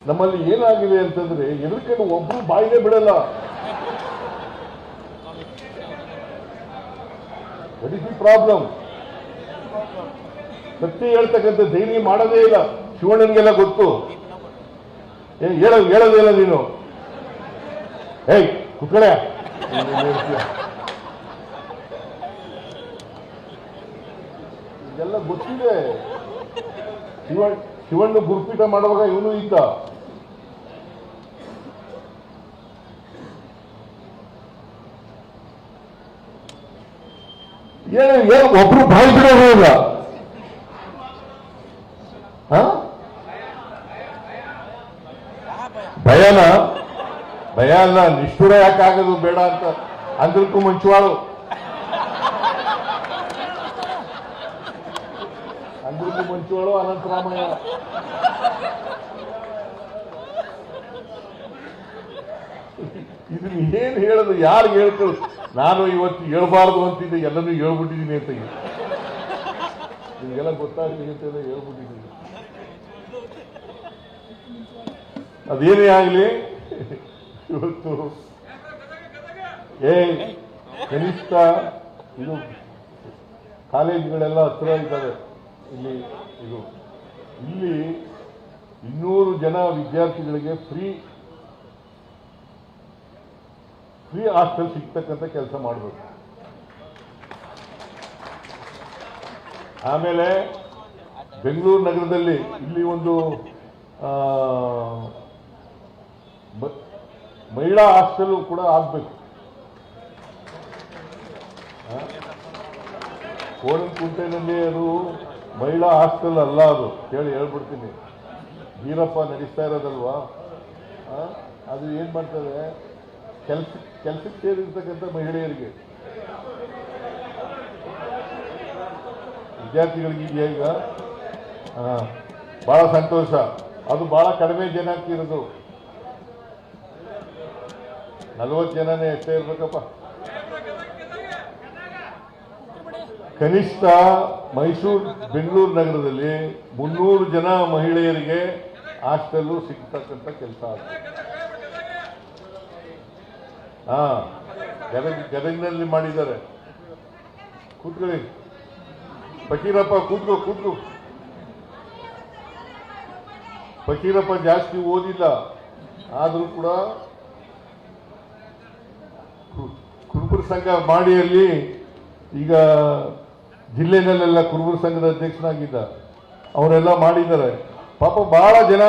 ನಮ್ಮಲ್ಲಿ ಏನಾಗಿದೆ ಅಂತಂದ್ರೆ ಎದುರ್ಕೊಂಡು ಒಬ್ರು ಬಾಯಿನೇ ಬಿಡಲ್ಲ. That is the problem. ಸತ್ಯ ಹೇಳ್ತಕ್ಕಂಥ ಧೈರ್ಯ ಮಾಡೋದೇ ಇಲ್ಲ. ಶಿವಣ್ಣನಿಗೆಲ್ಲ ಗೊತ್ತು. ಹೇಳೋದೇ ಇಲ್ಲ ನೀನು. ಏಯ್ ಕುತ್ಕಳೆ, ಇದೆಲ್ಲ ಗೊತ್ತಿದೆ. ಶಿವಣ್ಣ ಗುರುಪೀಠ ಮಾಡುವಾಗ ಇವನು ಇದ್ದ. ಏನು ಒಬ್ರು ಬಾಯಿ ಬಿಡೋದು ಇಲ್ಲ. ಭಯ ಅಲ್ಲ, ನಿಷ್ಠುರ ಯಾಕಾಗದು ಬೇಡ ಅಂತ ಅಂದ್ರಕ್ಕೂ ಮುಂಚುವಾಳು, ಅನಂತರಾಮಯ್ಯ. ಇದನ್ನ ಏನ್ ಹೇಳೋದು, ಯಾರು ಹೇಳ್ಕೊಳ್ಳು. ನಾನು ಇವತ್ತು ಹೇಳ್ಬಾರ್ದು ಅಂತಿದ್ದೆ, ಎಲ್ಲನೂ ಹೇಳ್ಬಿಟ್ಟಿದ್ದೀನಿ ಅಂತ. ನಿಮ್ಗೆಲ್ಲ ಗೊತ್ತಾಗಲಿ ಅಂತ ಹೇಳ್ಬಿಟ್ಟಿದ್ದೀನಿ. ಅದೇನೇ ಆಗಲಿ, ಇವತ್ತು ಕನಿಷ್ಠ ಇದು ಕಾಲೇಜುಗಳೆಲ್ಲ ಹತ್ರ ಇದ್ದಾವೆ. ಇಲ್ಲಿ 200 ಜನ ವಿದ್ಯಾರ್ಥಿಗಳಿಗೆ ಫ್ರೀ ಹಾಸ್ಟೆಲ್ ಸಿಗ್ತಕ್ಕಂಥ ಕೆಲಸ ಮಾಡಬೇಕು. ಆಮೇಲೆ ಬೆಂಗಳೂರು ನಗರದಲ್ಲಿ ಇಲ್ಲಿ ಒಂದು ಮಹಿಳಾ ಹಾಸ್ಟೆಲ್ ಕೂಡ ಆಗಬೇಕು. ಕೋಣನಕುಂಟೆನಲ್ಲಿ ಅದು ಮಹಿಳಾ ಹಾಸ್ಟೆಲ್ ಅಲ್ಲ, ಅದು ಕೇಳಿ ಹೇಳ್ಬಿಡ್ತೀನಿ. ವೀರಪ್ಪ ನಡೆಸ್ತಾ ಇರೋದಲ್ವಾ, ಅದು ಏನ್ ಮಾಡ್ತದೆ, ಕೆಲ್ಸಕ್ಕೆ ಸೇರಿರ್ತಕ್ಕಂಥ ಮಹಿಳೆಯರಿಗೆ, ವಿದ್ಯಾರ್ಥಿಗಳಿಗೆ ಈಗ ಬಹಳ ಸಂತೋಷ. ಅದು ಬಹಳ ಕಡಿಮೆ ಜನಕ್ಕೆ ಇರೋದು. 40 ಜನನೇ ಎಷ್ಟೇ ಇರ್ಬೇಕಪ್ಪ. ಕನಿಷ್ಠ ಬೆಂಗಳೂರು ನಗರದಲ್ಲಿ 300 ಜನ ಮಹಿಳೆಯರಿಗೆ ಹಾಸ್ಟೆಲ್ ಸಿಗ್ತಕ್ಕಂಥ ಕೆಲಸ ಆಗುತ್ತೆ. ಗದಗಿನಲ್ಲಿ ಮಾಡಿದ್ದಾರೆ. ಕೂತ್ಕೊಳ್ಳಿ ಫಕೀರಪ್ಪ, ಕೂತ್ಕೋ. ಫಕೀರಪ್ಪ ಜಾಸ್ತಿ ಓದಿಲ್ಲ, ಆದರೂ ಕೂಡ ಕುರುಬರ ಸಂಘ ಮಾಡಿಯಲ್ಲಿ ಈಗ ಜಿಲ್ಲೆನಲ್ಲೆಲ್ಲ ಕುರುಬರ ಸಂಘದ ಅಧ್ಯಕ್ಷನಾಗಿದ್ದ. ಅವರೆಲ್ಲ ಮಾಡಿದ್ದಾರೆ. ಪಾಪ ಬಹಳ ಜನ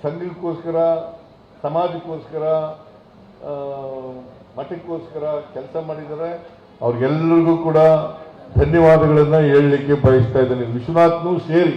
ಸಂಘಕ್ಕೋಸ್ಕರ, ಸಮಾಜಕ್ಕೋಸ್ಕರ, ಮಠಕ್ಕೋಸ್ಕರ ಕೆಲಸ ಮಾಡಿದ್ದಾರೆ. ಅವ್ರಿಗೆಲ್ಲರಿಗೂ ಕೂಡ ಧನ್ಯವಾದಗಳನ್ನ ಹೇಳಲಿಕ್ಕೆ ಬಯಸ್ತಾ ಇದ್ದೇನೆ. ವಿಶ್ವನಾಥ್ನೂ ಸೇರಿ